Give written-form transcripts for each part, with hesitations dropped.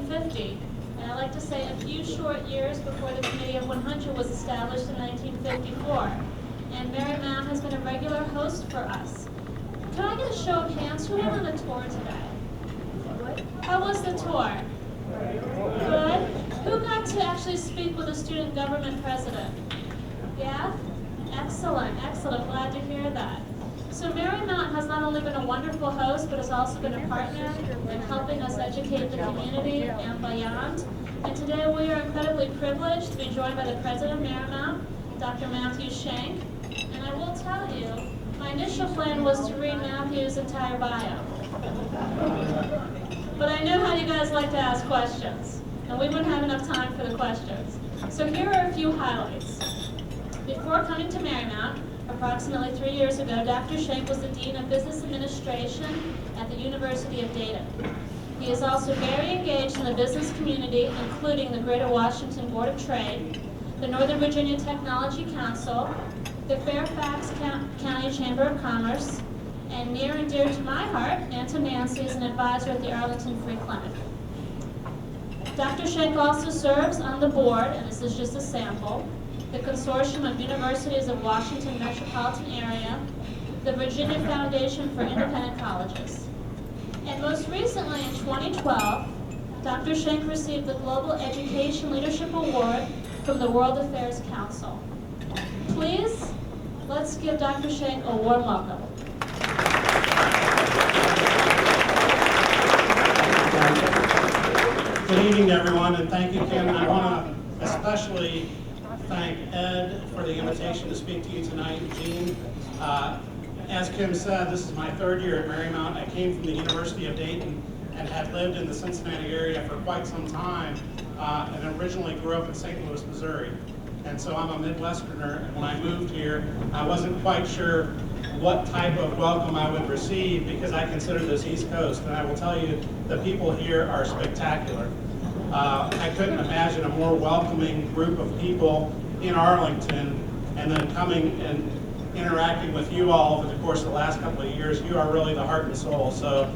1950. And I like to say a few short years before the Committee of 100 was established in 1954. And Marymount has been a regular host for us. Can I get a show of hands? Who went on the tour today? How was the tour? Good. Who got to actually speak with a student government president? Yeah? Excellent, excellent. I'm glad to hear that. So Marymount has not only been a wonderful host, but has also been a partner in helping us educate the community and beyond. And today we are incredibly privileged to be joined by the president of Marymount, Dr. Matthew Shank. And I will tell you, my initial plan was to read Matthew's entire bio. But I know how you guys like to ask questions, and we wouldn't have enough time for the questions. So here are a few highlights. Before coming to Marymount, approximately 3 years ago, Dr. Shank was the Dean of Business Administration at the University of Dayton. He is also very engaged in the business community, including the Greater Washington Board of Trade, the Northern Virginia Technology Council, the Fairfax County Chamber of Commerce, and near and dear to my heart, and to Nancy, is an advisor at the Arlington Free Clinic. Dr. Shank also serves on the board, and this is just a sample, the Consortium of Universities of Washington Metropolitan Area, the Virginia Foundation for Independent Colleges. And most recently, in 2012, Dr. Shank received the Global Education Leadership Award from the World Affairs Council. Please, let's give Dr. Shank a warm welcome. Good evening, everyone, and thank you, Kim. And I want to especially thank Ed for the invitation to speak to you tonight, Gene. As Kim said, this is my third year at Marymount. I came from the University of Dayton and had lived in the Cincinnati area for quite some time, and originally grew up in St. Louis, Missouri. And so I'm a Midwesterner, and when I moved here, I wasn't quite sure what type of welcome I would receive because I consider this East Coast, and I will tell you, the people here are spectacular. I couldn't imagine a more welcoming group of people in Arlington, and then coming and interacting with you all over the course of the last couple of years. You are really the heart and soul. So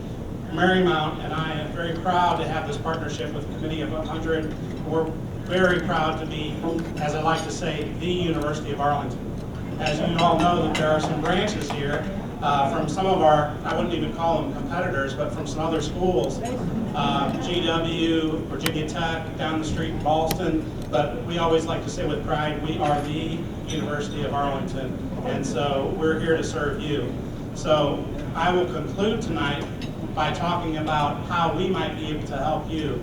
Marymount and I am very proud to have this partnership with the Committee of 100. We're very proud to be, as I like to say, the University of Arlington. As you all know, that there are some branches here from some of our, I wouldn't even call them competitors, but from some other schools, GW, Virginia Tech, down the street in Ballston, but we always like to say with pride, we are the University of Arlington, and so we're here to serve you. So I will conclude tonight by talking about how we might be able to help you.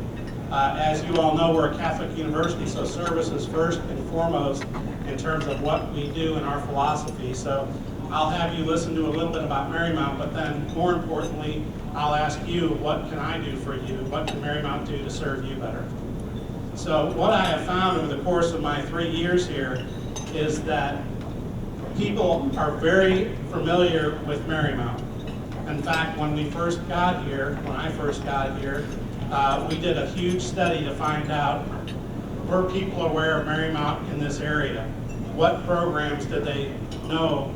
As you all know, we're a Catholic university, so service is first and foremost in terms of what we do in our philosophy. So I'll have you listen to a little bit about Marymount, but then more importantly, I'll ask you, what can I do for you? What can Marymount do to serve you better? So what I have found over the course of my 3 years here is that people are very familiar with Marymount. In fact, when we first got here, when I first got here, we did a huge study to find out, were people aware of Marymount in this area? What programs did they know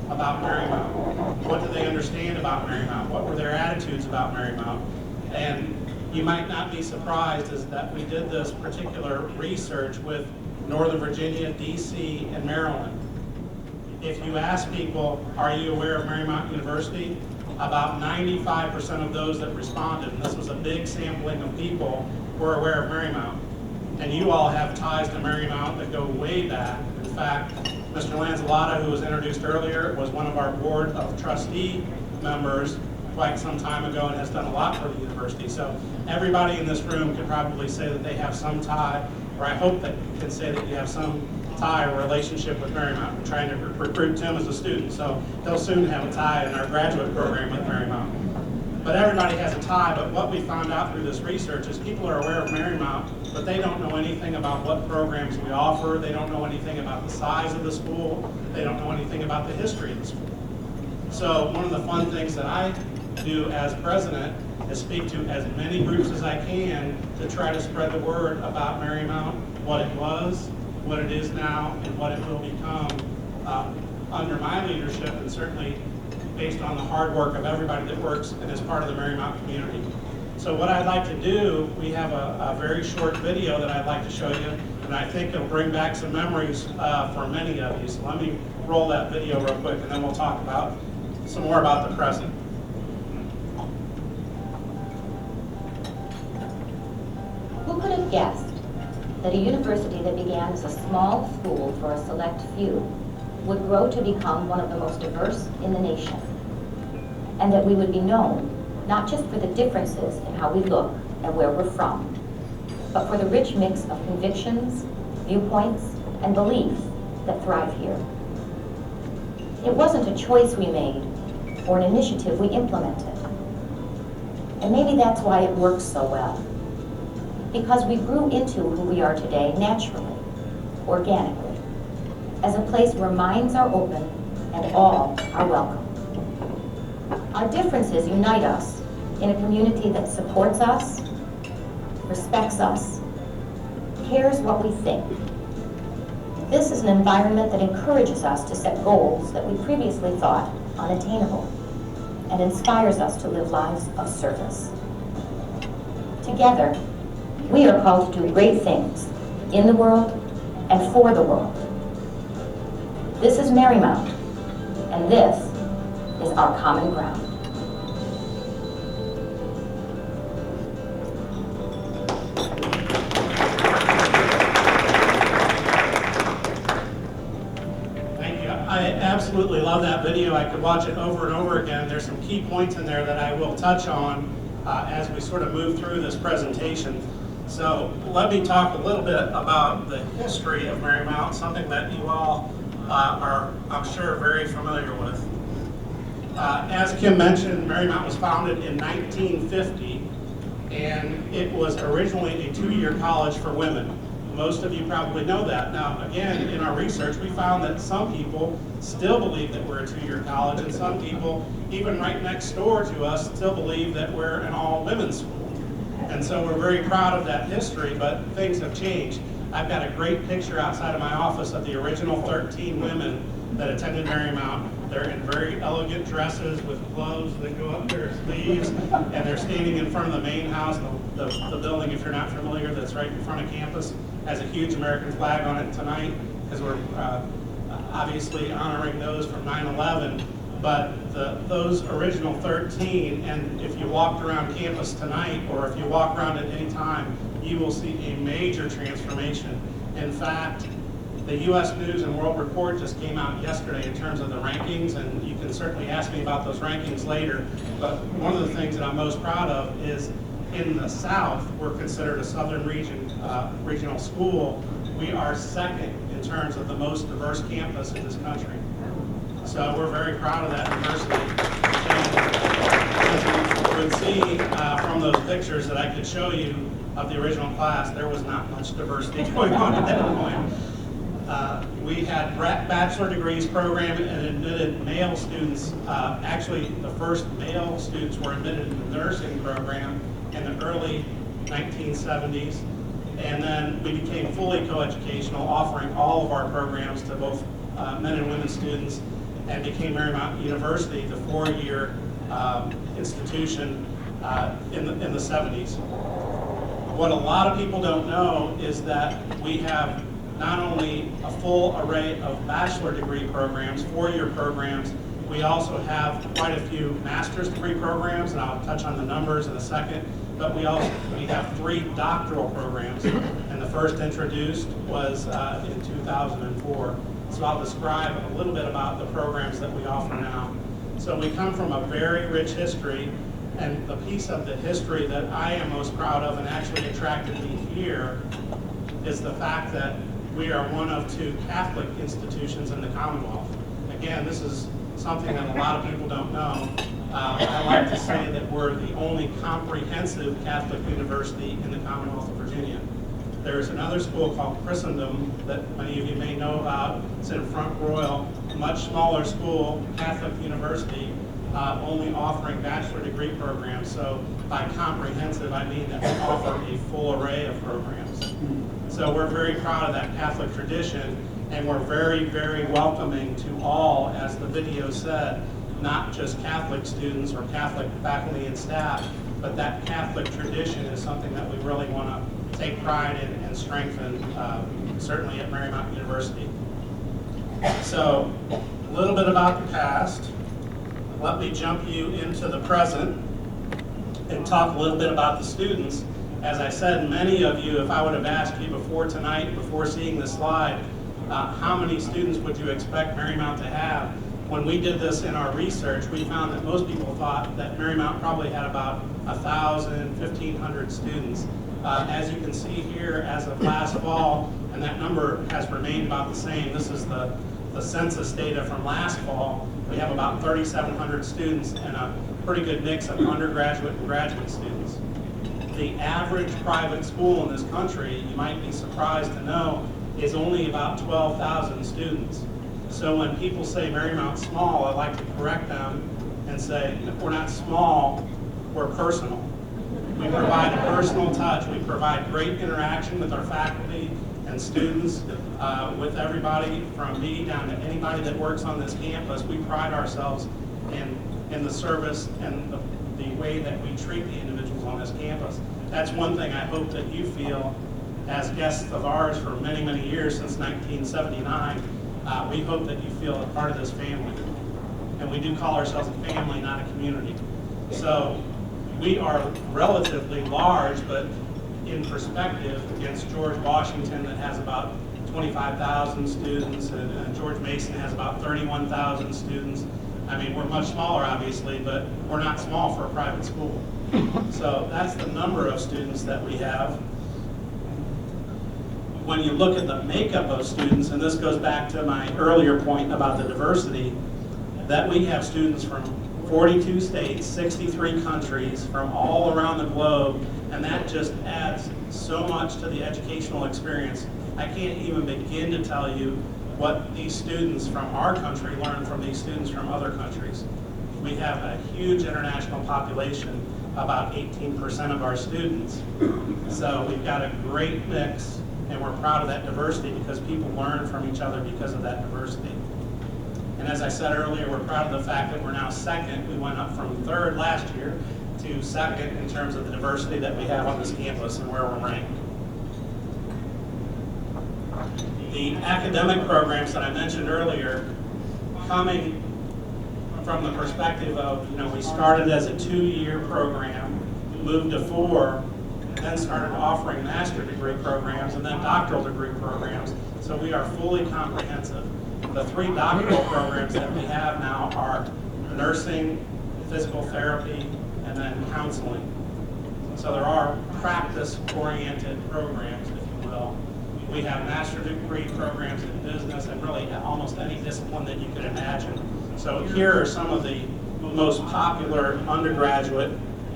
about Marymount? What did they understand about Marymount? What were their attitudes about Marymount? And you might not be surprised is that we did this particular research with Northern Virginia, DC, and Maryland. If you ask people, are you aware of Marymount University? About 95% of those that responded, and this was a big sampling of people, were aware of Marymount. And you all have ties to Marymount that go way back. In fact, Mr. Lanzalotta, who was introduced earlier, was one of our board of trustee members quite some time ago and has done a lot for the university. So everybody in this room can probably say that they have some tie, or I hope that you can say that you have some tie or relationship with Marymount. We're trying to recruit Tim as a student, so he'll soon have a tie in our graduate program with Marymount. But everybody has a tie, but what we found out through this research is people are aware of Marymount, but they don't know anything about what programs we offer. They don't know anything about the size of the school. They don't know anything about the history of the school. So one of the fun things that I do as president is speak to as many groups as I can to try to spread the word about Marymount, what it was, what it is now, and what it will become under my leadership, and certainly based on the hard work of everybody that works and is part of the Marymount community. So what I'd like to do, we have a very short video that I'd like to show you, and I think it'll bring back some memories for many of you. So let me roll that video real quick, and then we'll talk about some more about the present. Who could have guessed that a university that began as a small school for a select few would grow to become one of the most diverse in the nation, and that we would be known not just for the differences in how we look and where we're from, but for the rich mix of convictions, viewpoints, and beliefs that thrive here. It wasn't a choice we made or an initiative we implemented. And maybe that's why it works so well. Because we grew into who we are today naturally, organically, as a place where minds are open and all are welcome. Our differences unite us in a community that supports us, respects us, cares what we think. This is an environment that encourages us to set goals that we previously thought unattainable, and inspires us to live lives of service. Together, we are called to do great things in the world and for the world. This is Marymount, and this is our common ground. Thank you. I absolutely love that video. I could watch it over and over again. There's some key points in there that I will touch on as we sort of move through this presentation. So let me talk a little bit about the history of Marymount, something that you all are, I'm sure, very familiar with. As Kim mentioned, Marymount was founded in 1950, and it was originally a two-year college for women. Most of you probably know that. Now, again, in our research, we found that some people still believe that we're a two-year college, and some people, even right next door to us, still believe that we're an all-women's school. And so we're very proud of that history, but things have changed. I've got a great picture outside of my office of the original 13 women that attended Marymount. They're in very elegant dresses with clothes that go up their sleeves, and they're standing in front of the main house. The building, if you're not familiar, that's right in front of campus, has a huge American flag on it tonight, because we're obviously honoring those from 9/11. But those original 13, and if you walked around campus tonight, or if you walk around at any time, you will see a major transformation. In fact, the U.S. News and World Report just came out yesterday in terms of the rankings, and you can certainly ask me about those rankings later. But one of the things that I'm most proud of is in the South, we're considered a Southern regional school. We are second in terms of the most diverse campus in this country. So we're very proud of that diversity. And as you would see from those pictures that I could show you of the original class, there was not much diversity going on at that point. We had bachelor degrees program and admitted male students. Actually, the first male students were admitted in the nursing program in the early 1970s. And then we became fully coeducational, offering all of our programs to both men and women students, and became Marymount University, the four-year institution in the 70s. What a lot of people don't know is that we have not only a full array of bachelor degree programs, four-year programs, we also have quite a few master's degree programs, and I'll touch on the numbers in a second, but we have 3 doctoral programs, and the first introduced was in 2004. So I'll describe a little bit about the programs that we offer now. So we come from a very rich history, and the piece of the history that I am most proud of and actually attracted me here is the fact that we are one of 2 Catholic institutions in the Commonwealth. Again, this is something that a lot of people don't know. I like to say that we're the only comprehensive Catholic university in the Commonwealth of Virginia. There's another school called Christendom that many of you may know about. It's in Front Royal, a much smaller school, Catholic university, only offering bachelor degree programs. So by comprehensive, I mean that we offer a full array of programs. So we're very proud of that Catholic tradition, and we're very, very welcoming to all, as the video said, not just Catholic students or Catholic faculty and staff, but that Catholic tradition is something that we really want to take pride in and strengthen, certainly at Marymount University. So, a little bit about the past. Let me jump you into the present and talk a little bit about the students. As I said, many of you, if I would have asked you before tonight, before seeing the slide, how many students would you expect Marymount to have? When we did this in our research, we found that most people thought that Marymount probably had about 1,000, 1,500 students. As you can see here, as of last fall, and that number has remained about the same. This is the census data from last fall. We have about 3,700 students and a pretty good mix of undergraduate and graduate students. The average private school in this country, you might be surprised to know, is only about 12,000 students. So when people say Marymount's small, I like to correct them and say, we're not small, we're personal. We provide a personal touch. We provide great interaction with our faculty and students, with everybody from me down to anybody that works on this campus. We pride ourselves in the service and the way that we treat the individuals on this campus. That's one thing I hope that you feel as guests of ours for many, many years, since 1979. We hope that you feel a part of this family. And we do call ourselves a family, not a community. So we are relatively large, but in perspective against George Washington, that has about 25,000 students, and George Mason has about 31,000 students. I mean, we're much smaller, obviously, but we're not small for a private school. So that's the number of students that we have. When you look at the makeup of students, and this goes back to my earlier point about the diversity, that we have students from 42 states, 63 countries, from all around the globe, and that just adds so much to the educational experience. I can't even begin to tell you what these students from our country learn from these students from other countries. We have a huge international population, about 18% of our students. So we've got a great mix, and we're proud of that diversity because people learn from each other because of that diversity. And as I said earlier, we're proud of the fact that we're now second. We went up from third last year to second in terms of the diversity that we have on this campus and where we're ranked. The academic programs that I mentioned earlier, coming from the perspective of, we started as a 2-year program, moved to 4, then started offering master degree programs and then doctoral degree programs. So we are fully comprehensive. The 3 doctoral programs that we have now are nursing, physical therapy, and then counseling. So there are practice-oriented programs, if you will. We have master degree programs in business and really almost any discipline that you could imagine. So here are some of the most popular undergraduate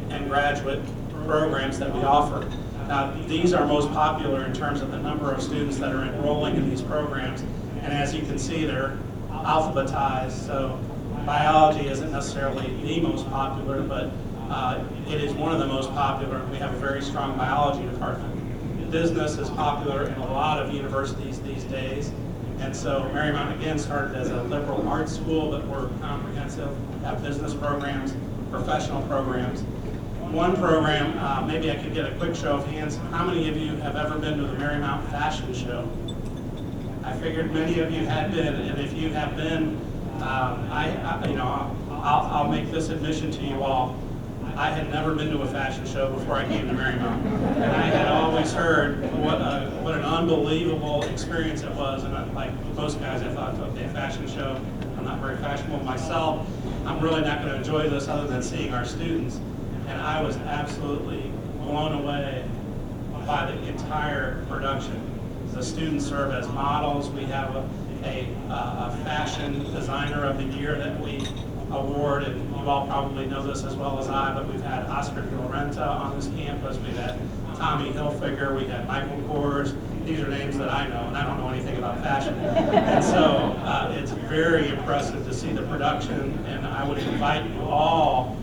and graduate programs that we offer. Now, these are most popular in terms of the number of students that are enrolling in these programs. And as you can see, they're alphabetized. So biology isn't necessarily the most popular, but it is one of the most popular. We have a very strong biology department. Business is popular in a lot of universities these days. And so Marymount, again, started as a liberal arts school, but we're comprehensive, have business programs, professional programs. One program, maybe I could get a quick show of hands. How many of you have ever been to the Marymount Fashion Show? I figured many of you had been, and if you have been, I'll make this admission to you all. I had never been to a fashion show before I came to Marymount, and I had always heard what an unbelievable experience it was. And like most guys, I thought, okay, fashion show. I'm not very fashionable myself. I'm really not going to enjoy this other than seeing our students. And I was absolutely blown away by the entire production. The students serve as models. We have a fashion designer of the year that we award, and you all probably know this as well as I, but we've had Oscar de la Renta on this campus. We've had Tommy Hilfiger. We had Michael Kors. These are names that I know, and I don't know anything about fashion. And so it's very impressive to see the production, and I would invite you all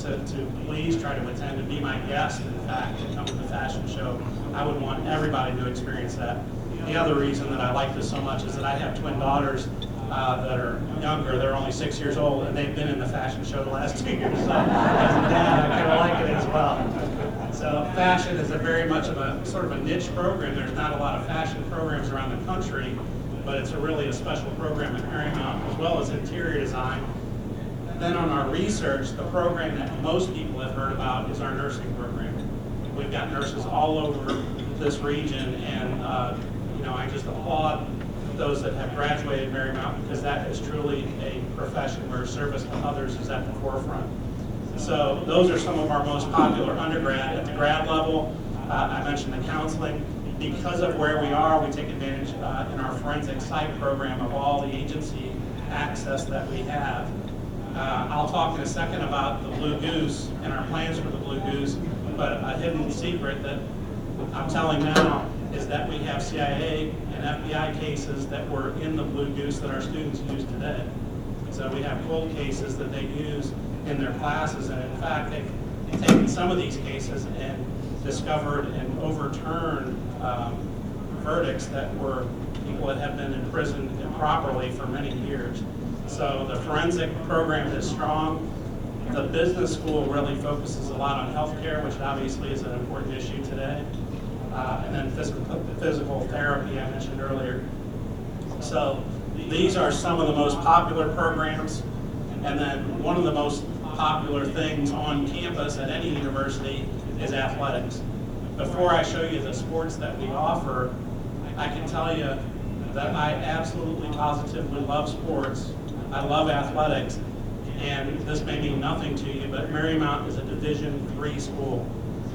to please try to attend and be my guest, in fact, to come to the fashion show. I would want everybody to experience that. The other reason that I like this so much is that I have twin daughters that are younger. They're only 6 years old, and they've been in the fashion show the last 2 years. So as a dad, I kind of like it as well. So fashion is a very much of a sort of a niche program. There's not a lot of fashion programs around the country, but it's really a special program at Marymount, as well as interior design. Then on our research, the program that most people have heard about is our nursing program. We've got nurses all over this region, and I just applaud those that have graduated Marymount, because that is truly a profession where service to others is at the forefront. So those are some of our most popular undergrad. At the grad level, I mentioned the counseling. Because of where we are, we take advantage in our forensic psych program of all the agency access that we have. I'll talk in a second about the Blue Goose and our plans for the Blue Goose, but a hidden secret that I'm telling now is that we have CIA and FBI cases that were in the Blue Goose that our students use today. So we have cold cases that they use in their classes, and in fact, they've taken some of these cases and discovered and overturned verdicts that were people that have been imprisoned improperly for many years. So the forensic program is strong. The business school really focuses a lot on healthcare, which obviously is an important issue today. And then physical therapy I mentioned earlier. So these are some of the most popular programs. And then one of the most popular things on campus at any university is athletics. Before I show you the sports that we offer, I can tell you that I absolutely positively love sports. I love athletics, and this may mean nothing to you, but Marymount is a Division III school,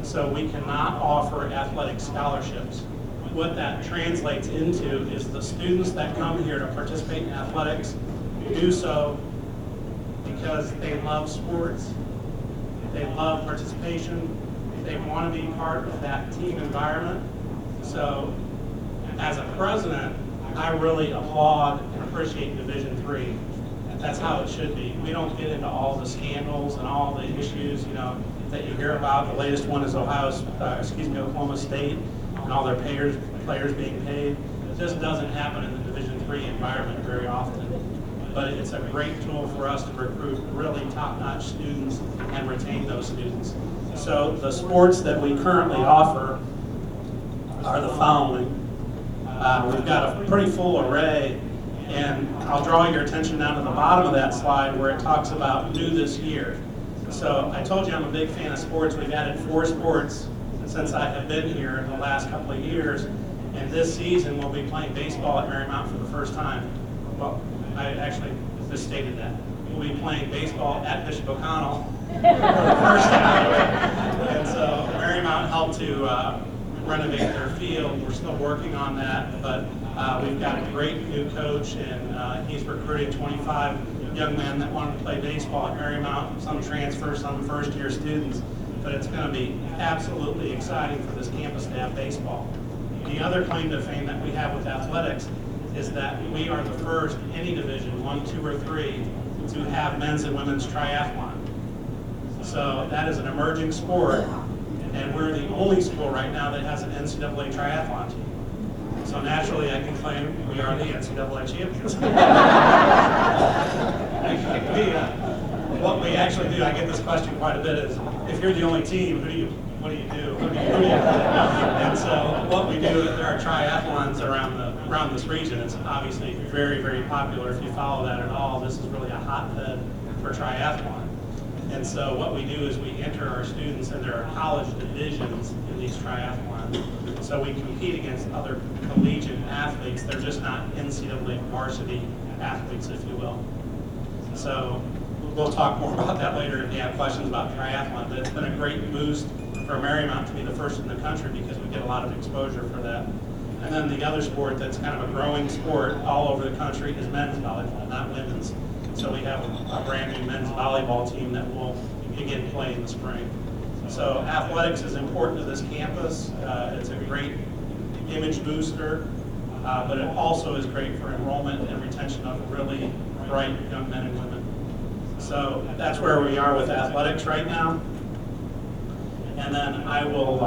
so we cannot offer athletic scholarships. What that translates into is the students that come here to participate in athletics do so because they love sports, they love participation, they want to be part of that team environment. So as a president, I really applaud and appreciate Division III. That's how it should be. We don't get into all the scandals and all the issues, that you hear about. The latest one is Oklahoma State and all their players being paid. It just doesn't happen in the Division III environment very often. But it's a great tool for us to recruit really top-notch students and retain those students. So the sports that we currently offer are the following. We've got a pretty full array, and I'll draw your attention down to the bottom of that slide where it talks about new this year. So I told you I'm a big fan of sports. We've added 4 sports since I have been here in the last couple of years, and this season we'll be playing baseball at Marymount for the first time. Well, I actually misstated that. We'll be playing baseball at Bishop O'Connell for the first time. And so Marymount helped to renovate their field. We're still working on that, but we've got a great new coach, and he's recruited 25 young men that wanted to play baseball at Marymount, some transfers, some first-year students, but it's going to be absolutely exciting for this campus to have baseball. The other claim to fame that we have with athletics is that we are the first, any division, 1, 2, or 3, to have men's and women's triathlon. So that is an emerging sport, and we're the only school right now that has an NCAA triathlon team. So naturally, I can claim we are the NCAA champions. What we actually do, I get this question quite a bit, is if you're the only team, what do you do? And so what we do, there are triathlons around this region. It's obviously very, very popular. If you follow that at all, this is really a hotbed for triathlon. And so what we do is we enter our students, and there are college divisions in these triathlons. So we compete against other collegiate athletes. They're just not NCAA varsity athletes, if you will. So we'll talk more about that later if you have questions about triathlon. But it's been a great boost for Marymount to be the first in the country because we get a lot of exposure for that. And then the other sport that's kind of a growing sport all over the country is men's volleyball, not women's. So we have a brand new men's volleyball team that will begin play in the spring. So athletics is important to this campus. It's a great image booster, but it also is great for enrollment and retention of really bright young men and women. So that's where we are with athletics right now. And then I will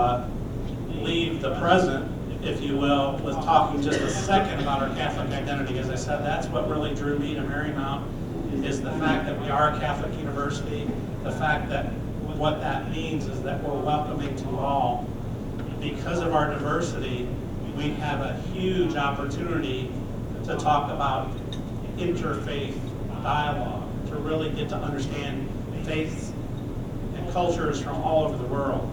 leave the president if you will, with talking just a second about our Catholic identity. As I said, that's what really drew me to Marymount, is the fact that we are a Catholic university, the fact that what that means is that we're welcoming to all. Because of our diversity, we have a huge opportunity to talk about interfaith dialogue, to really get to understand faiths and cultures from all over the world.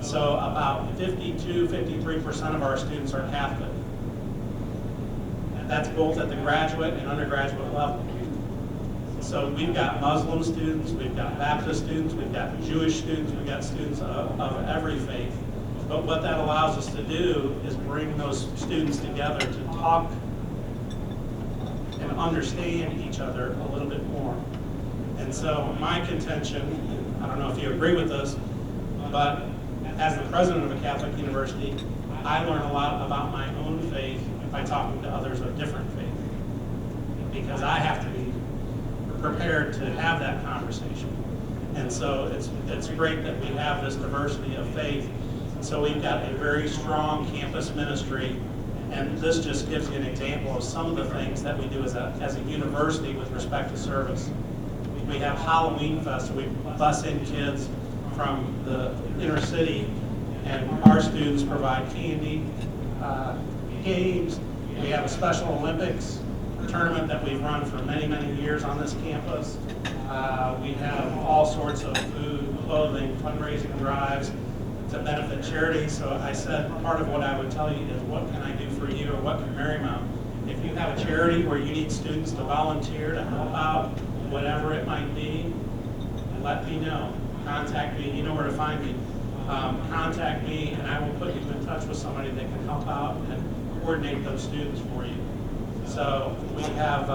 So about 53% of our students are Catholic. That's both at the graduate and undergraduate level. So we've got Muslim students, we've got Baptist students, we've got Jewish students, we've got students of every faith. But what that allows us to do is bring those students together to talk and understand each other a little bit more. And so my contention, I don't know if you agree with this, but as the president of a Catholic university, I learn a lot about my own faith by talking to others of different faith, because I have to be prepared to have that conversation. And so it's great that we have this diversity of faith. So we've got a very strong campus ministry, and this just gives you an example of some of the things that we do as a university with respect to service. We have Halloween Fest, so we bus in kids from the inner city, and our students provide candy, games. We have a Special Olympics tournament that we've run for many, many years on this campus. We have all sorts of food, clothing, fundraising drives to benefit charities. So I said part of what I would tell you is, what can I do for you, or what can Marymount? If you have a charity where you need students to volunteer to help out, whatever it might be, let me know. Contact me. You know where to find me. Contact me, and I will put you in touch with somebody that can help out and coordinate those students for you. So we have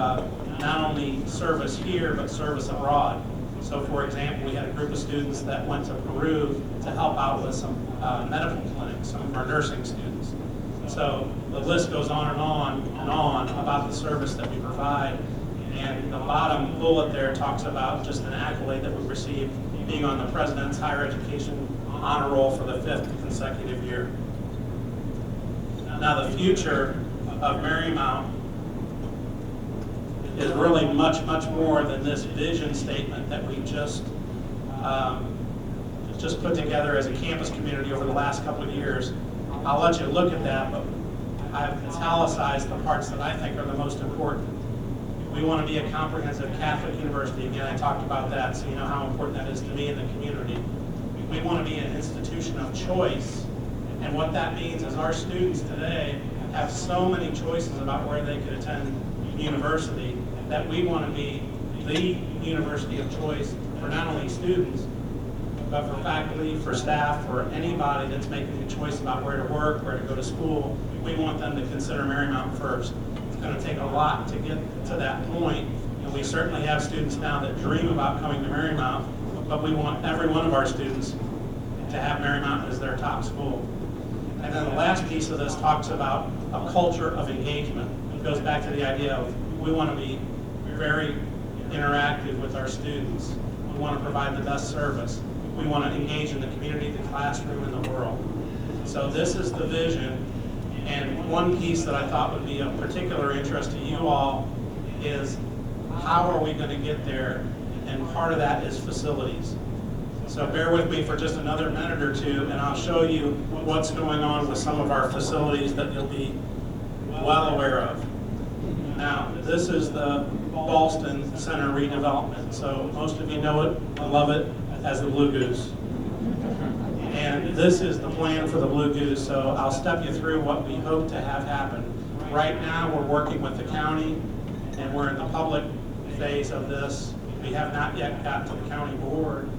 not only service here, but service abroad. So for example, we had a group of students that went to Peru to help out with some medical clinics, some of our nursing students. So the list goes on and on and on about the service that we provide. And the bottom bullet there talks about just an accolade that we received, being on the President's Higher Education Honor Roll for the 5th consecutive year. Now the future of Marymount is really much, much more than this vision statement that we just put together as a campus community over the last couple of years. I'll let you look at that, but I've italicized the parts that I think are the most important. We want to be a comprehensive Catholic university. Again, I talked about that, so you know how important that is to me in the community. We want to be an institution of choice, and what that means is our students today have so many choices about where they could attend university, that we want to be the university of choice for not only students, but for faculty, for staff, for anybody that's making a choice about where to work, where to go to school. We want them to consider Marymount first. It's going to take a lot to get to that point, and we certainly have students now that dream about coming to Marymount, but we want every one of our students to have Marymount as their top school. And then the last piece of this talks about a culture of engagement. It goes back to the idea of, we want to be very interactive with our students. We want to provide the best service. We want to engage in the community, the classroom, and the world. So this is the vision. And one piece that I thought would be of particular interest to you all is, how are we going to get there? And part of that is facilities. So bear with me for just another minute or two, and I'll show you what's going on with some of our facilities that you'll be well aware of. Now, this is the Ballston Center redevelopment. So most of you know it and love it as the Blue Goose. And this is the plan for the Blue Goose. So I'll step you through what we hope to have happen. Right now, we're working with the county, and we're in the public phase of this. We have not yet got to the county board,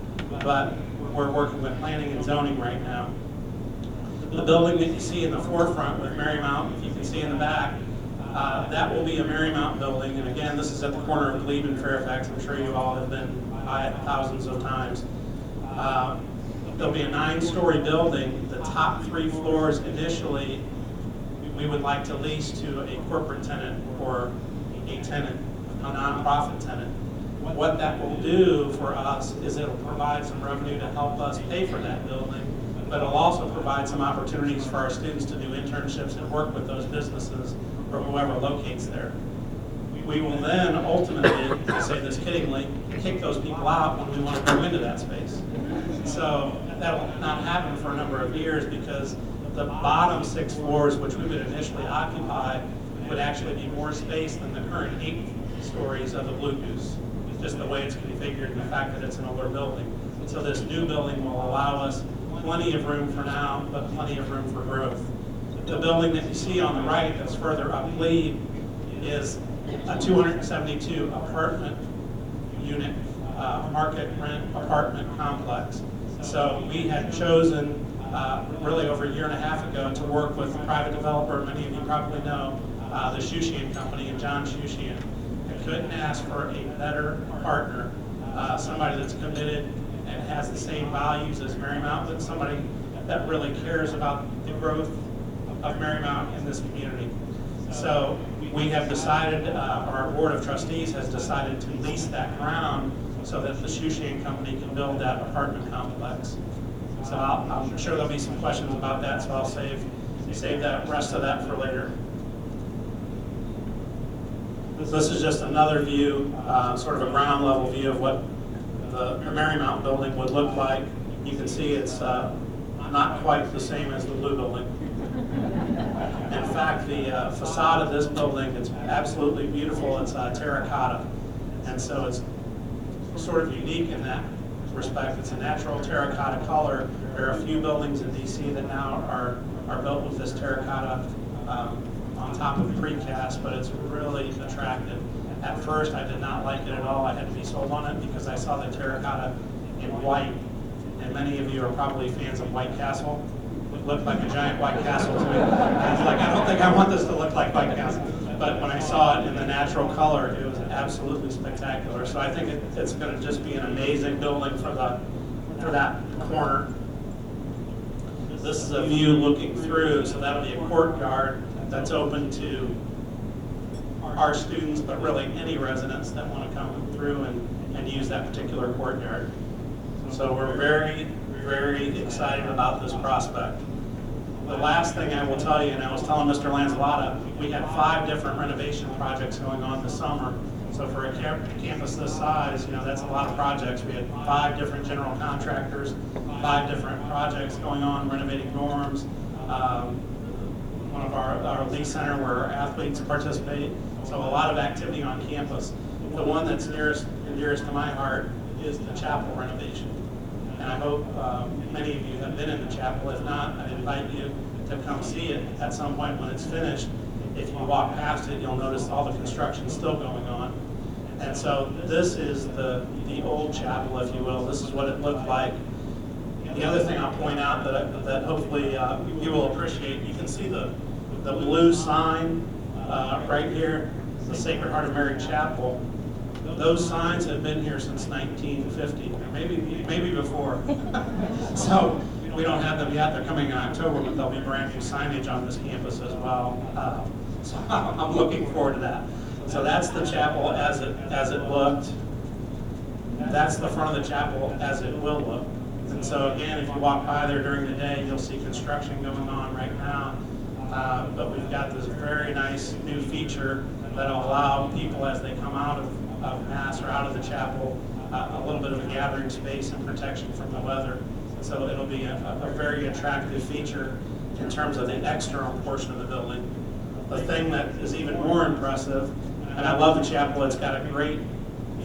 but we're working with planning and zoning right now. The building that you see in the forefront with Marymount, if you can see in the back, that will be a Marymount building. And again, this is at the corner of Blvd and Fairfax. I'm sure you all have been by it thousands of times. There'll be a 9-story building. The top 3 floors initially, we would like to lease to a corporate tenant or a tenant, a nonprofit tenant. What that will do for us is it'll provide some revenue to help us pay for that building, but it'll also provide some opportunities for our students to do internships and work with those businesses or whoever locates there. We will then ultimately, I say this kiddingly, kick those people out when we want to go into that space. So that'll not happen for a number of years because the bottom 6 floors, which we would initially occupy, would actually be more space than the current 8 stories of the Blue Goose, just the way it's configured and the fact that it's an older building. So this new building will allow us plenty of room for now, but plenty of room for growth. The building that you see on the right that's further up Lee is a 272 apartment unit, market rent apartment complex. So we had chosen really over a year and a half ago to work with a private developer, many of you probably know, the Shushian Company and John Shushian. I couldn't ask for a better partner, somebody that's committed and has the same values as Marymount, but somebody that really cares about the growth of Marymount in this community. So we have decided, our board of trustees has decided to lease that ground so that the Shushian Company can build that apartment complex. So I'm sure there'll be some questions about that, so I'll save that rest of that for later. This is just another view, sort of a ground level view of what the Marymount building would look like. You can see it's not quite the same as the blue building. In fact, the facade of this building is absolutely beautiful. It's terracotta, and so it's sort of unique in that respect. It's a natural terracotta color. There are a few buildings in DC that now are built with this terracotta on top of precast, but it's really attractive. At first, I did not like it at all. I had to be sold on it because I saw the terracotta in white, and many of you are probably fans of White Castle. It looked like a giant White Castle to me. I was like, I don't think I want this to look like White Castle. But when I saw it in the natural color, it was absolutely spectacular. So I think it's going to just be an amazing building for that corner. This is a view looking through, so that'll be a courtyard that's open to our students, but really any residents that want to come through and use that particular courtyard. So we're very, very excited about this prospect. The last thing I will tell you, and I was telling Mr. Lanzalotta, we had 5 different renovation projects going on this summer. So for a campus this size, that's a lot of projects. We had 5 different general contractors, 5 different projects going on, renovating dorms, one of our lease center where our athletes participate. So a lot of activity on campus. The one that's nearest and dearest to my heart is the chapel renovation. And I hope many of you have been in the chapel. If not, I invite you to come see it at some point when it's finished. If you walk past it, you'll notice all the construction still going on. And so this is the old chapel, if you will. This is what it looked like. The other thing I'll point out that hopefully you will appreciate, you can see the blue sign right here, the Sacred Heart of Mary Chapel. Those signs have been here since 1950, or maybe before. So we don't have them yet. They're coming in October, but there'll be brand new signage on this campus as well. So I'm looking forward to that. So that's the chapel as it looked. That's the front of the chapel as it will look. And so again, if you walk by there during the day, you'll see construction going on right now. But we've got this very nice new feature that'll allow people as they come out of Mass or out of the chapel, a little bit of a gathering space and protection from the weather. So it'll be a very attractive feature in terms of the external portion of the building. The thing that is even more impressive, and I love the chapel, it's got a great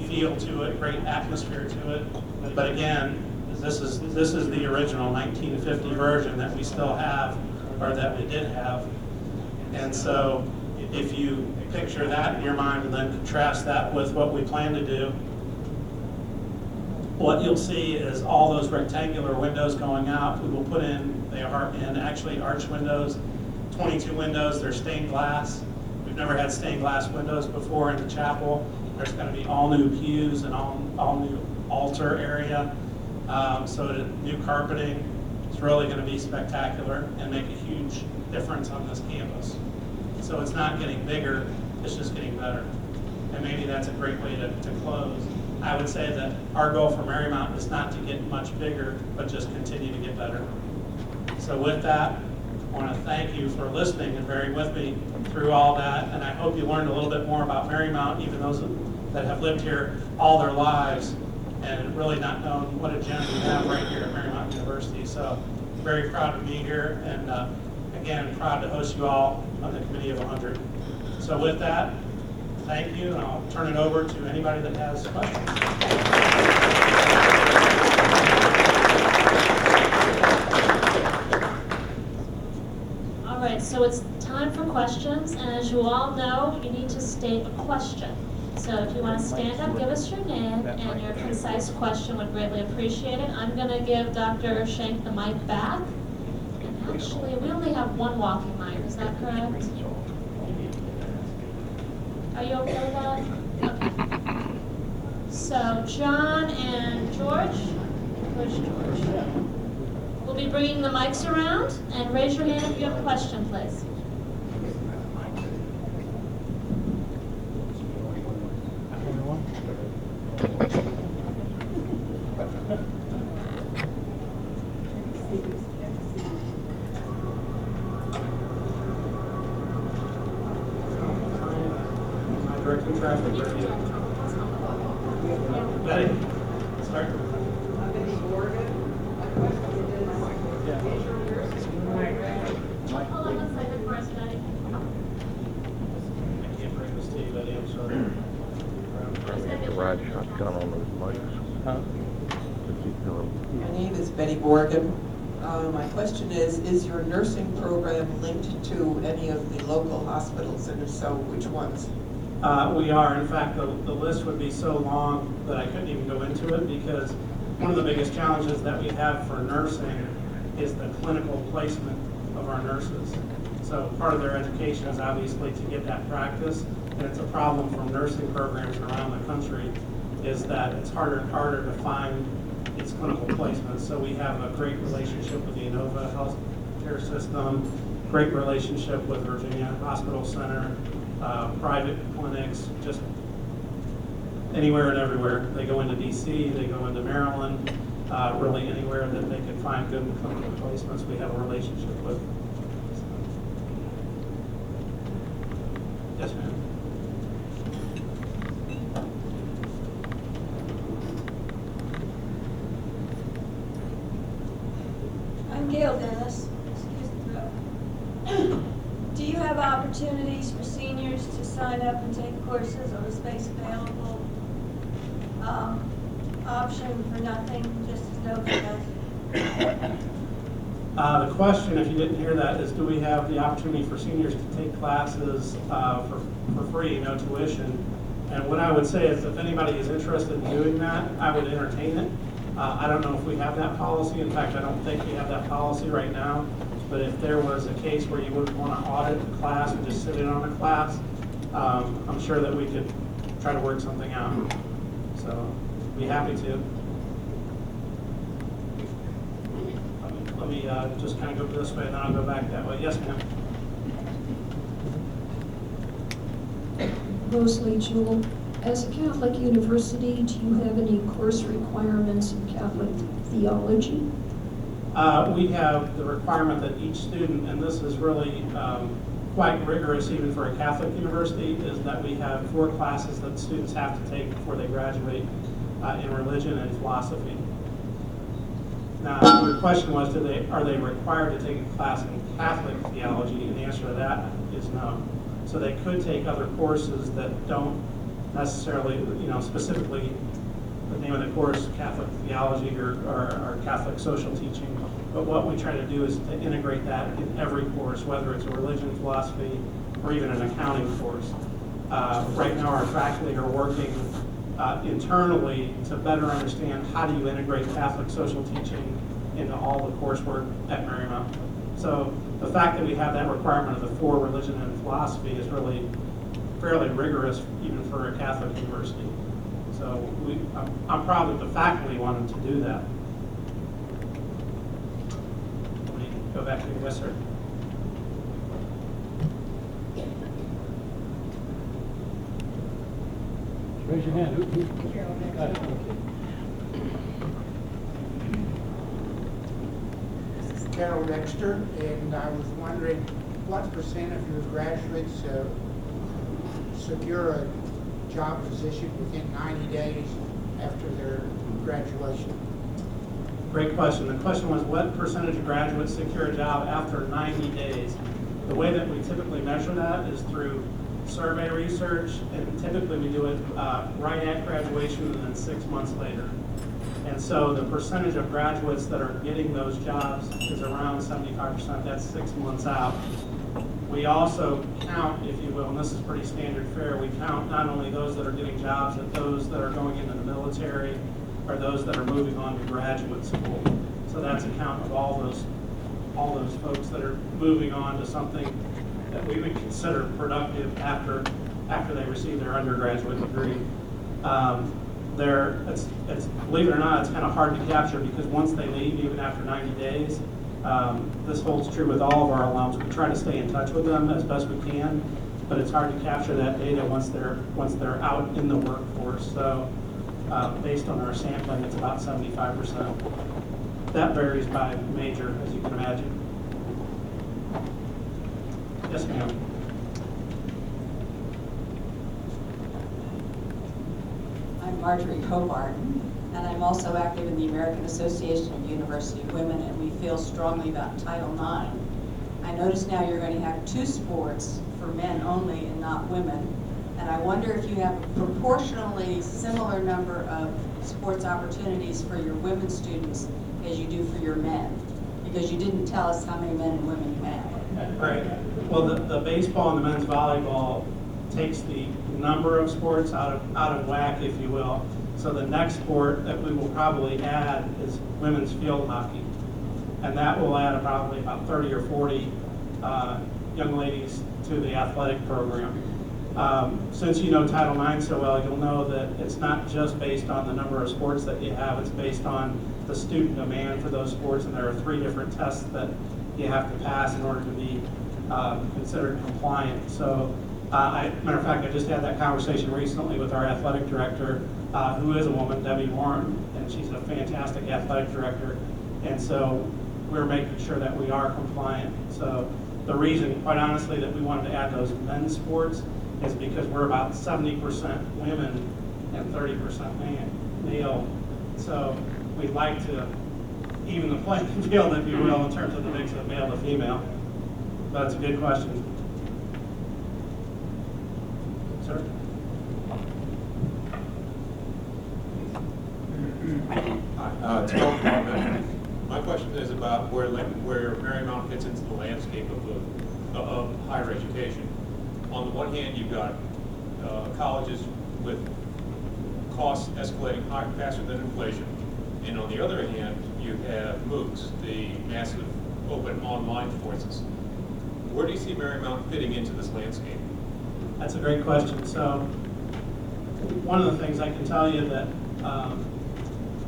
feel to it, great atmosphere to it. But again, this is the original 1950 version that we still have, or that we did have. And so if you picture that in your mind and then contrast that with what we plan to do, what you'll see is all those rectangular windows going out. We will put in, they are in actually arch windows, 22 windows. They're stained glass. We've never had stained glass windows before in the chapel. There's going to be all new pews and all new altar area. So new carpeting. It's really going to be spectacular and make a huge difference on this campus. So it's not getting bigger, it's just getting better. And maybe that's a great way to close. I would say that our goal for Marymount is not to get much bigger, but just continue to get better. So with that, I want to thank you for listening and bearing with me through all that, and I hope you learned a little bit more about Marymount, even those that have lived here all their lives and really not known what a gem we have right here at Marymount University. So very proud to be here, and again, proud to host you all on the Committee of 100. So with that, thank you, and I'll turn it over to anybody that has questions. All right, so it's time for questions, and as you all know, you need to state a question. So if you want to stand up, give us your name and your concise question, would greatly appreciate it. I'm going to give Dr. Shank the mic back. And actually, we only have one walking mic, is that correct? Are you okay with that? Okay. So John and George, where's George? We'll be bringing the mics around, and raise your hand if you have a question, please. Traffic review. Betty, start. Hold on one second for us, Betty. I can't bring this to you, Betty, I'm sorry. Ride shotgun on those bikes. Huh? My name is Betty Borgen. My question is your nursing program linked to any of the local hospitals, and if so, which ones? We are. In fact, the list would be so long that I couldn't even go into it, because one of the biggest challenges that we have for nursing is the clinical placement of our nurses. So part of their education is obviously to get that practice, and it's a problem from nursing programs around the country is that it's harder and harder to find its clinical placement. So we have a great relationship with the Inova healthcare system, great relationship with Virginia Hospital Center, private clinics, just anywhere and everywhere. They go into DC, they go into Maryland, really anywhere that they can find good clinical placements, we have a relationship with. Yes, ma'am. I'm Gail Dennis. Excuse the throat. Do you have opportunities for seniors to sign up and take courses on a space available option for nothing, just as no cost? The question, if you didn't hear that, is do we have the opportunity for seniors to take classes for free, no tuition? And what I would say is if anybody is interested in doing that, I would entertain it. I don't know if we have that policy. In fact, I don't think we have that policy right now. But if there was a case where you would want to audit the class and just sit in on a class, I'm sure that we could try to work something out. So, be happy to. Let me just kind of go this way, and then I'll go back that way. Yes, ma'am. Rosalie Jewell, as a Catholic university, do you have any course requirements in Catholic theology? We have the requirement that each student, and this is really quite rigorous even for a Catholic university, is that we have 4 classes that students have to take before they graduate in religion and philosophy. Now, your question was, are they required to take a class in Catholic theology? And the answer to that is no. So they could take other courses that don't necessarily, specifically the name of the course, Catholic theology or Catholic social teaching. But what we try to do is to integrate that in every course, whether it's a religion, philosophy, or even an accounting course. Right now, our faculty are working internally to better understand how do you integrate Catholic social teaching into all the coursework at Marymount. So the fact that we have that requirement of the 4 religion and philosophy is really fairly rigorous even for a Catholic university. So I'm proud that the faculty wanted to do that. Let me go back to you, yes, sir. Raise your hand. Who got it? Okay. Carol Dexter, and I was wondering what percent of your graduates secure a job position within 90 days after their graduation? Great question. The question was, what percentage of graduates secure a job after 90 days? The way that we typically measure that is through survey research, and typically we do it right at graduation and then 6 months later. And so the percentage of graduates that are getting those jobs is around 75%. That's 6 months out. We also count, if you will, and this is pretty standard fare, we count not only those that are getting jobs, but those that are going into the military or those that are moving on to graduate school. So that's a count of all those folks that are moving on to something that we would consider productive after they receive their undergraduate degree. Believe it or not, it's kind of hard to capture because once they leave, even after 90 days, this holds true with all of our alums. We try to stay in touch with them as best we can, but it's hard to capture that data once they're out in the workforce. So based on our sampling, it's about 75%. That varies by major, as you can imagine. Yes, ma'am. I'm Marjorie Hobart, and I'm also active in the American Association of University Women, and we feel strongly about Title IX. I notice now you're going to have 2 sports for men only and not women, and I wonder if you have a proportionally similar number of sports opportunities for your women students as you do for your men, because you didn't tell us how many men and women you have. Right. Well, the baseball and the men's volleyball takes the number of sports out of whack, if you will. So the next sport that we will probably add is women's field hockey. And that will add probably about 30 or 40 young ladies to the athletic program. Since you know Title IX so well, you'll know that it's not just based on the number of sports that you have, it's based on the student demand for those sports, and there are 3 different tests that you have to pass in order to be considered compliant. So, matter of fact, I just had that conversation recently with our athletic director, who is a woman, Debbie Warren, and she's a fantastic athletic director. And so we're making sure that we are compliant. So the reason, quite honestly, that we wanted to add those men's sports is because we're about 70% women and 30% male. So we'd like to even the playing field, if you will, in terms of the mix of male to female. But it's a good question. Sir? Hi, it's Paul Carmen. My question is about where Marymount fits into the landscape of higher education. On the one hand, you've got colleges with costs escalating faster than inflation, and on the other hand, you have MOOCs, the massive open online courses. Where do you see Marymount fitting into this landscape? That's a great question. So one of the things I can tell you that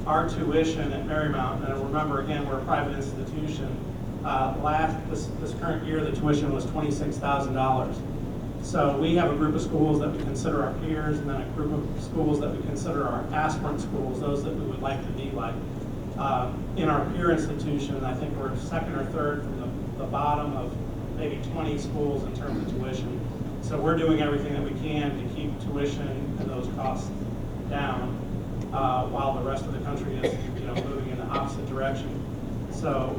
our tuition at Marymount, and remember again, we're a private institution, this current year the tuition was $26,000. So we have a group of schools that we consider our peers, and then a group of schools that we consider our aspirant schools, those that we would like to be like. In our peer institution, I think we're second or third from the bottom of maybe 20 schools in terms of tuition. So we're doing everything that we can to keep tuition and those costs down, while the rest of the country is, moving in the opposite direction. So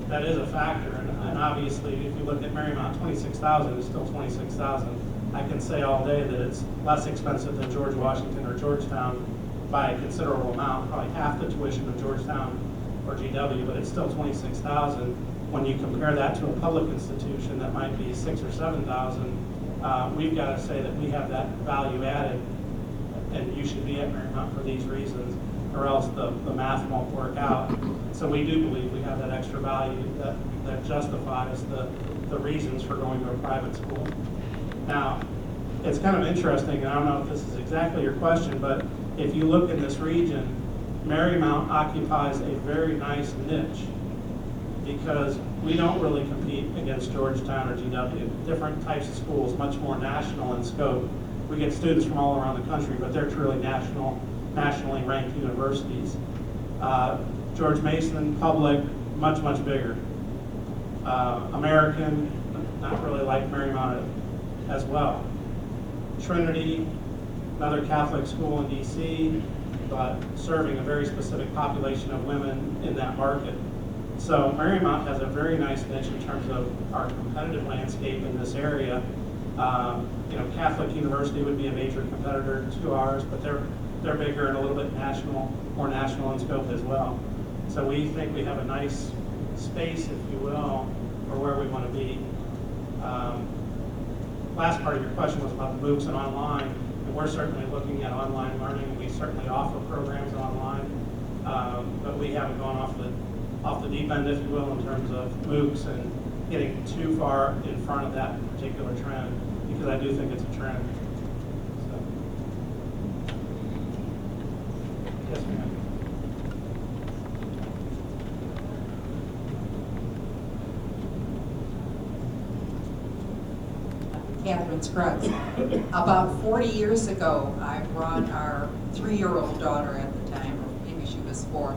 that is a factor, and obviously, if you look at Marymount, $26,000 is still $26,000. I can say all day that it's less expensive than George Washington or Georgetown by a considerable amount, probably half the tuition of Georgetown or GW, but it's still $26,000. When you compare that to a public institution that might be $6,000 or $7,000, we've got to say that we have that value added, and you should be at Marymount for these reasons, or else the math won't work out. So we do believe we have that extra value that justifies the reasons for going to a private school. Now, it's kind of interesting, and I don't know if this is exactly your question, but if you look in this region, Marymount occupies a very nice niche because we don't really compete against Georgetown or GW, different types of schools, much more national in scope. We get students from all around the country, but they're truly nationally ranked universities. George Mason, public, much, much bigger. American, not really like Marymount as well. Trinity, another Catholic school in DC, but serving a very specific population of women in that market. So Marymount has a very nice niche in terms of our competitive landscape in this area. Catholic University would be a major competitor to ours, but they're bigger and a little bit more national in scope as well. So we think we have a nice space, if you will, for where we want to be. Last part of your question was about the MOOCs and online, and we're certainly looking at online learning. We certainly offer programs online, but we haven't gone off the deep end, if you will, in terms of MOOCs and getting too far in front of that particular trend, because I do think it's a trend. So. Yes, ma'am. Catherine Scruggs. About 40 years ago, I brought our 3-year-old daughter at the time, or maybe she was 4,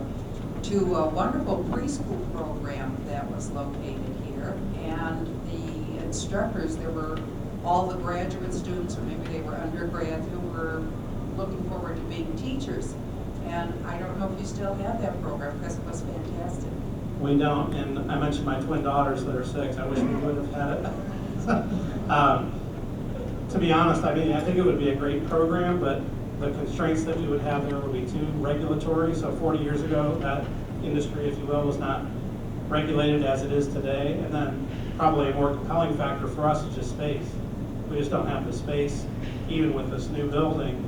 to a wonderful preschool program that was located here. And the instructors, there were all the graduate students, or maybe they were undergrads, who were looking forward to being teachers. And I don't know if you still have that program, because it was fantastic. We don't, and I mentioned my twin daughters that are 6. I wish we would have had it. To be honest, I think it would be a great program, but the constraints that we would have there would be too regulatory. So 40 years ago, that industry, if you will, was not regulated as it is today. And then probably a more compelling factor for us is just space. We just don't have the space. Even with this new building,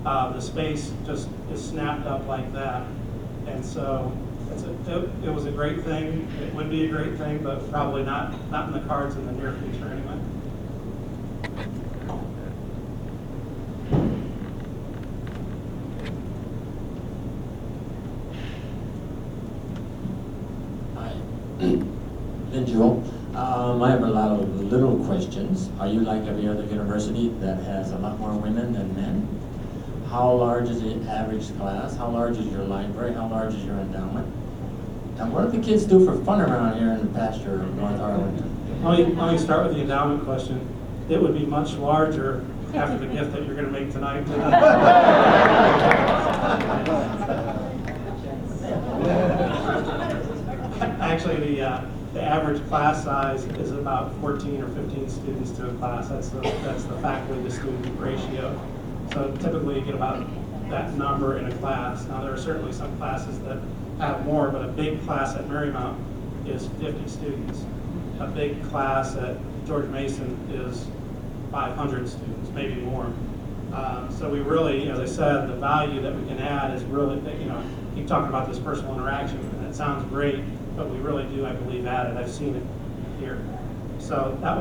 the space just is snapped up like that. And so it was a great thing. It would be a great thing, but probably not in the cards in the near future anyway. Jewel. I have a lot of little questions. Are you like every other university that has a lot more women than men? How large is the average class? How large is your library? How large is your endowment? And what do the kids do for fun around here in the pasture of North Arlington? Let me start with the endowment question. It would be much larger after the gift that you're going to make tonight. Actually, the average class size is about 14 or 15 students to a class. That's the faculty to student ratio. So typically you get about that number in a class. Now there are certainly some classes that have more, but a big class at Marymount is 50 students. A big class at George Mason is 500 students, maybe more. So we really, as I said, the value that we can add is really, keep talking about this personal interaction, and it sounds great, but we really do, I believe, add it. I've seen it here. So that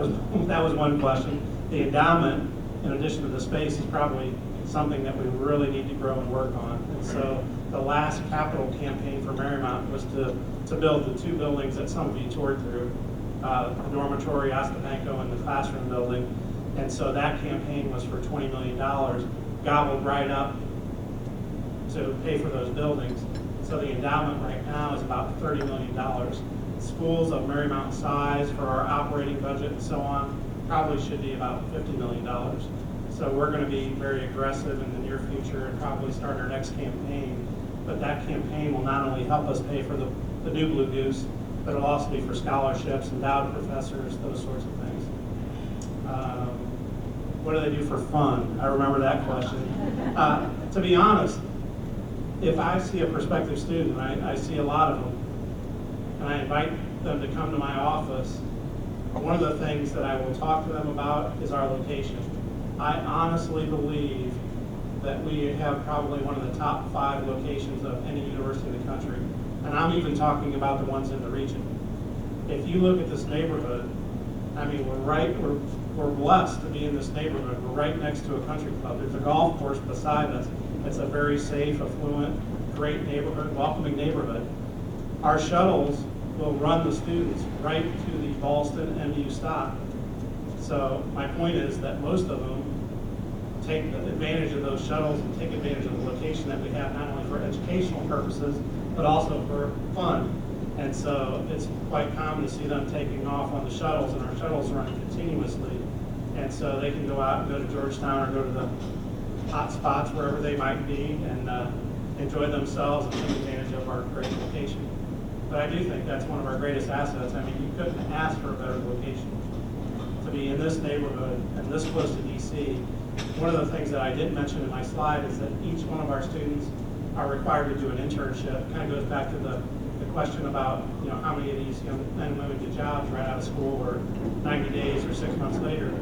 was one question. The endowment, in addition to the space, is probably something that we really need to grow and work on. And so the last capital campaign for Marymount was to build the 2 buildings that some of you toured through, the dormitory, Ostabanco, and the classroom building. And so that campaign was for $20 million, gobbled right up to pay for those buildings. So the endowment right now is about $30 million. Schools of Marymount size for our operating budget and so on probably should be about $50 million. So we're going to be very aggressive in the near future and probably start our next campaign. But that campaign will not only help us pay for the new Blue Goose, but it'll also be for scholarships, endowed professors, those sorts of things. What do they do for fun? I remember that question. To be honest, if I see a prospective student, I see a lot of them, and I invite them to come to my office, one of the things that I will talk to them about is our location. I honestly believe that we have probably one of the top 5 locations of any university in the country. And I'm even talking about the ones in the region. If you look at this neighborhood, I mean, we're blessed to be in this neighborhood. We're right next to a country club. There's a golf course beside us. It's a very safe, affluent, great neighborhood, welcoming neighborhood. Our shuttles will run the students right to the Ballston MU stop. So my point is that most of them take advantage of those shuttles and take advantage of the location that we have, not only for educational purposes, but also for fun. And so it's quite common to see them taking off on the shuttles, and our shuttles run continuously. And so they can go out and go to Georgetown or go to the hot spots wherever they might be and enjoy themselves and take advantage of our great location. But I do think that's one of our greatest assets. I mean, you couldn't ask for a better location. To be in this neighborhood and this close to DC. One of the things that I didn't mention in my slide is that each one of our students are required to do an internship. It kind of goes back to the question about, you know, how many of these young men and women get jobs right out of school or 90 days or 6 months later.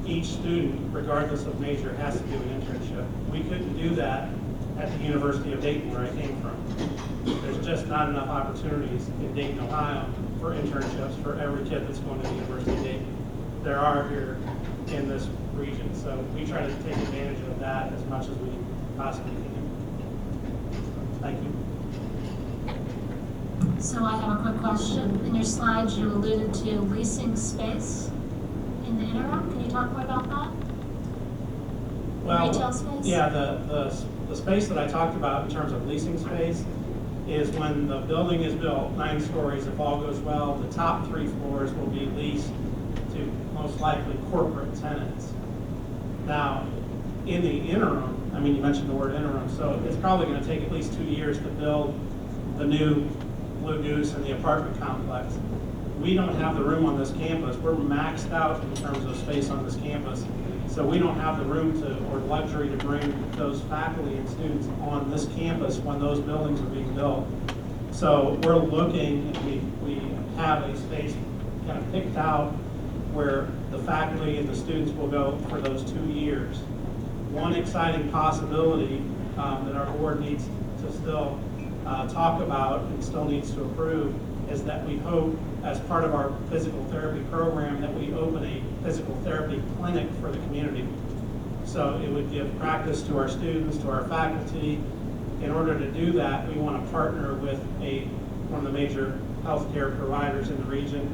Each student, regardless of major, has to do an internship. We couldn't do that at the University of Dayton, where I came from. There's just not enough opportunities in Dayton, Ohio for internships for every kid that's going to the University of Dayton. There are here in this region, so we try to take advantage of that as much as we possibly can. Thank you. So I have a quick question. In your slides, you alluded to leasing space in the interim. Can you talk more about that? Well, retail space? Yeah, the space that I talked about in terms of leasing space is when the building is built, 9 stories, if all goes well, the top 3 floors will be leased to most likely corporate tenants. Now, in the interim, I mean, you mentioned the word interim, so it's probably going to take at least 2 years to build the new Blue Goose and the apartment complex. We don't have the room on this campus. We're maxed out in terms of space on this campus. So we don't have the room to, or luxury to bring those faculty and students on this campus when those buildings are being built. So we're looking, we have a space kind of picked out where the faculty and the students will go for those 2 years. One exciting possibility that our board needs to still talk about and still needs to approve is that we hope, as part of our physical therapy program, that we open a physical therapy clinic for the community. So it would give practice to our students, to our faculty. In order to do that, we want to partner with one of the major healthcare providers in the region.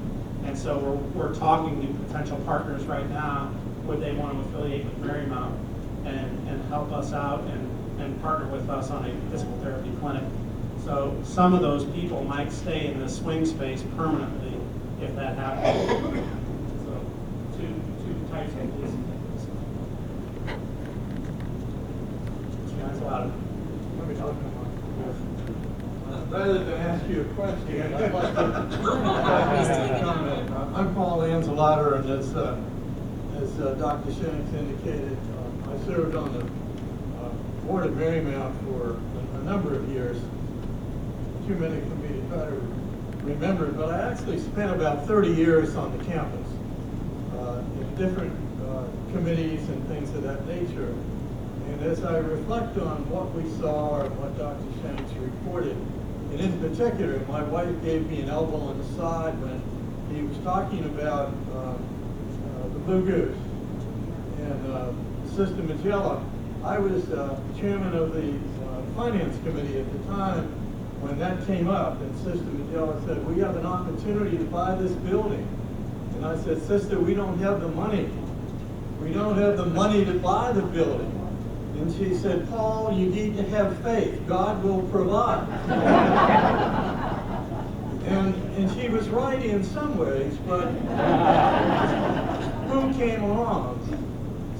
And so we're talking to potential partners right now. Would they want to affiliate with Marymount and help us out and partner with us on a physical therapy clinic? So some of those people might stay in the swing space permanently if that happens. So two types of leasing things. Guys, a lot of, what are we talking about? Rather than ask you a question, I'd like to comment. I'm Paul Anzalater, and as Dr. Shanks indicated, I served on the board of Marymount for a number of years. Too many for me to try to remember, but I actually spent about 30 years on the campus in different committees and things of that nature. And as I reflect on what we saw and what Dr. Shanks reported, and in particular, my wife gave me an elbow on the side when he was talking about the Blue Goose and Sister Magella. I was chairman of the finance committee at the time when that came up, and Sister Magella said, we have an opportunity to buy this building. And I said, Sister, we don't have the money. We don't have the money to buy the building. And she said, Paul, you need to have faith. God will provide. and she was right in some ways, but who came along?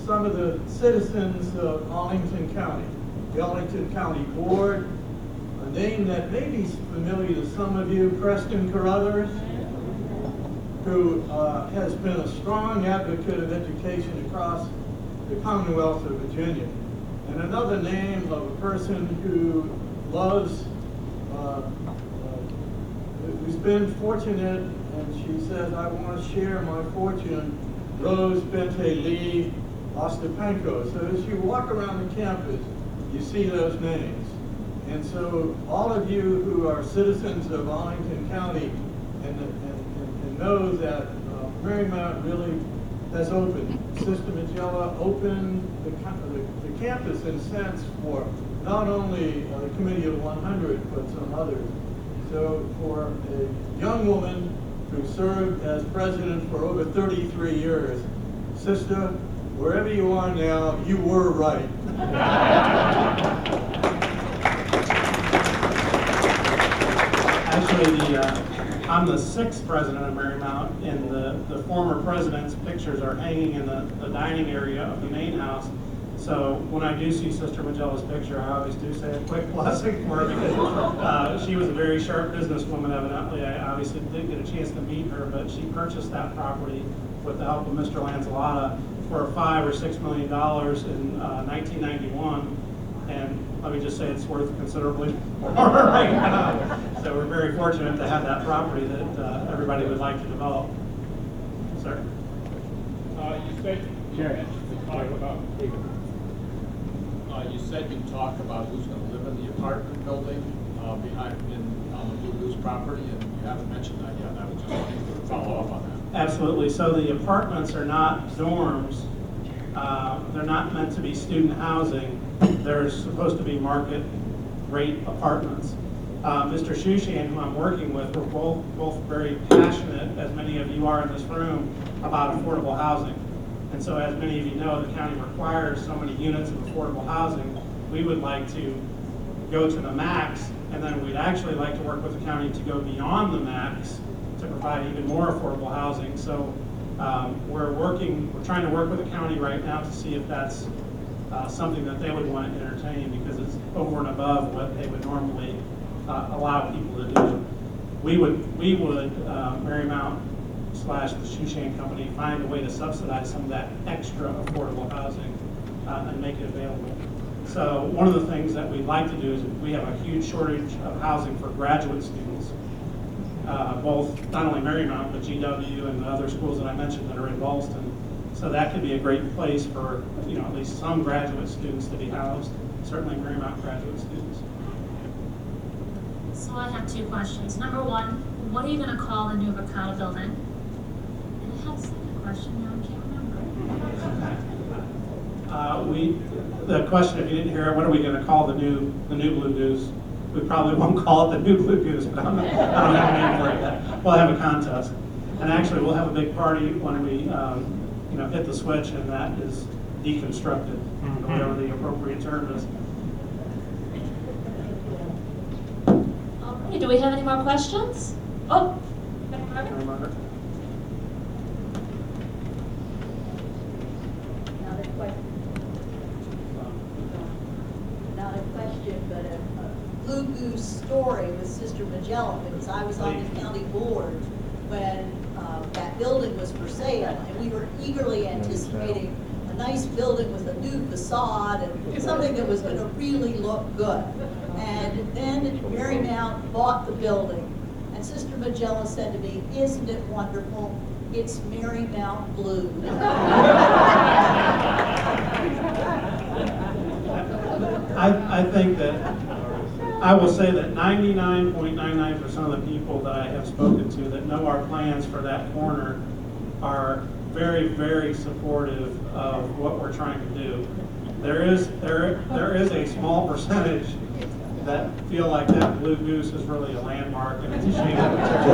Some of the citizens of Arlington County, the Arlington County Board, a name that may be familiar to some of you, Preston Carruthers, who has been a strong advocate of education across the Commonwealth of Virginia. And another name of a person who loves, who's been fortunate, and she says, I want to share my fortune, Rose Bente Lee Ostapenko. So as you walk around the campus, you see those names. And so all of you who are citizens of Arlington County and know that Marymount really has opened. Sister Magella opened the campus in a sense for not only the Committee of 100, but some others. So for a young woman who served as president for over 33 years, Sister, wherever you are now, you were right. I Actually, I'm the 6th president of Marymount, and the former president's pictures are hanging in the dining area of the main house. So when I do see Sister Magella's picture, I always do say a quick blessing for her, because she was a very sharp businesswoman, evidently. I obviously didn't get a chance to meet her, but she purchased that property with the help of Mr. Lanzalotta for $5 or $6 million in 1991. And let me just say it's worth considerably more right now. So we're very fortunate to have that property that everybody would like to develop. Sir? You said you said you'd talk about who's going to live in the apartment building behind on the Blue Goose property, and you haven't mentioned that yet. I was just wanting to follow up on that. Absolutely. So the apartments are not dorms. They're not meant to be student housing. They're supposed to be market rate apartments. Mr. Shushan, who I'm working with, we're both very passionate, as many of you are in this room, about affordable housing. And so, as many of you know, the county requires so many units of affordable housing. We would like to go to the max, and then we'd actually like to work with the county to go beyond the max to provide even more affordable housing. So we're trying to work with the county right now to see if that's something that they would want to entertain, because it's over and above what they would normally allow people to do. We would Marymount / the Shushan Company find a way to subsidize some of that extra affordable housing and make it available. So one of the things that we'd like to do is we have a huge shortage of housing for graduate students, both not only Marymount, but GW and the other schools that I mentioned that are in Ballston. So that could be a great place for, at least some graduate students to be housed, certainly Marymount graduate students. So I have 2 questions. Number 1, what are you going to call the new Mercado building? And I had a second question, now I can't remember. The question, if you didn't hear it, what are we going to call the new Blue Goose? We probably won't call it the new Blue Goose, but I don't have a name for it yet. We'll have a contest. And actually, we'll have a big party when we hit the switch and that is deconstructed, whatever the appropriate term is. All right, do we have any more questions? Oh, Margaret? Not a question, but a Blue Goose story with Sister Magella, because I was on the county board when that building was for sale, and we were eagerly anticipating a nice building with a new facade and something that was going to really look good. And then Marymount bought the building, and Sister Magella said to me, "Isn't it wonderful? It's Marymount Blue." I think that I will say that 99.99% of the people that I have spoken to that know our plans for that corner are very, very supportive of what we're trying to do. There is a small percentage that feel like that Blue Goose is really a landmark and it's a shame that we took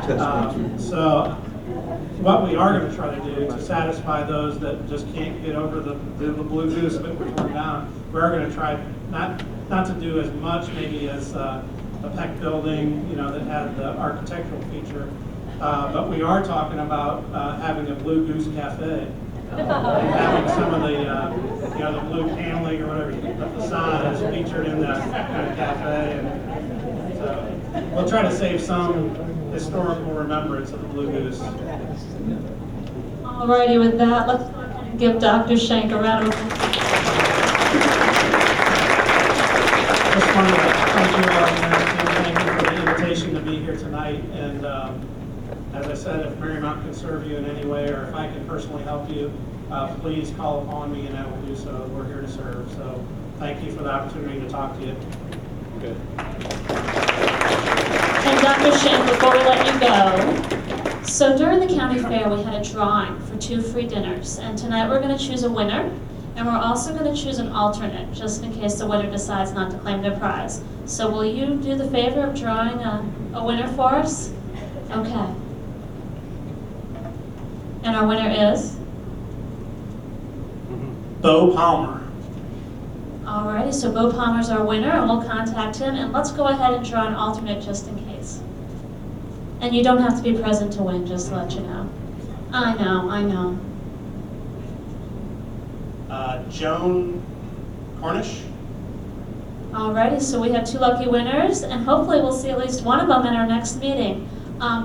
it down. So what we are going to try to do to satisfy those that just can't get over the Blue Goose that we're torn down, we are going to try not to do as much maybe as the Peck building, that had the architectural feature, but we are talking about having a Blue Goose cafe and having some of the blue paneling or whatever, the facade is featured in that kind of cafe, and so we'll try to save some historical remembrance of the Blue Goose. Alrighty, with that, let's go ahead and give Dr. Shank a round of applause. Just wanted to thank you all and thank you for the invitation to be here tonight. And as I said, if Marymount can serve you in any way, or if I can personally help you, please call upon me and I will do so. We're here to serve. So thank you for the opportunity to talk to you. Good. And Dr. Shank, before we let you go, so during the county fair we had a drawing for 2 free dinners, and tonight we're going to choose a winner, and we're also going to choose an alternate, just in case the winner decides not to claim their prize. So will you do the favor of drawing a winner for us? Okay. And our winner is? Bo Palmer. Alrighty, so Bo Palmer's our winner, and we'll contact him, and let's go ahead and draw an alternate just in case. And you don't have to be present to win, just to let you know. I know. Joan Cornish. Alrighty, so we have 2 lucky winners, and hopefully we'll see at least one of them at our next meeting.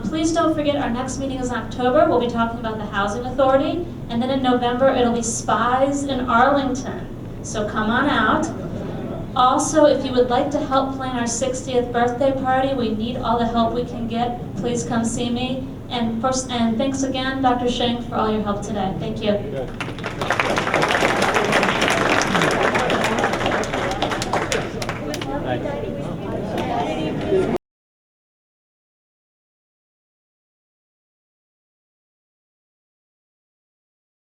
Please don't forget, our next meeting is in October. We'll be talking about the Housing Authority, and then in November it'll be Spies in Arlington. So come on out. Also, if you would like to help plan our 60th birthday party, we need all the help we can get. Please come see me. And thanks again, Dr. Shank, for all your help today. Thank you.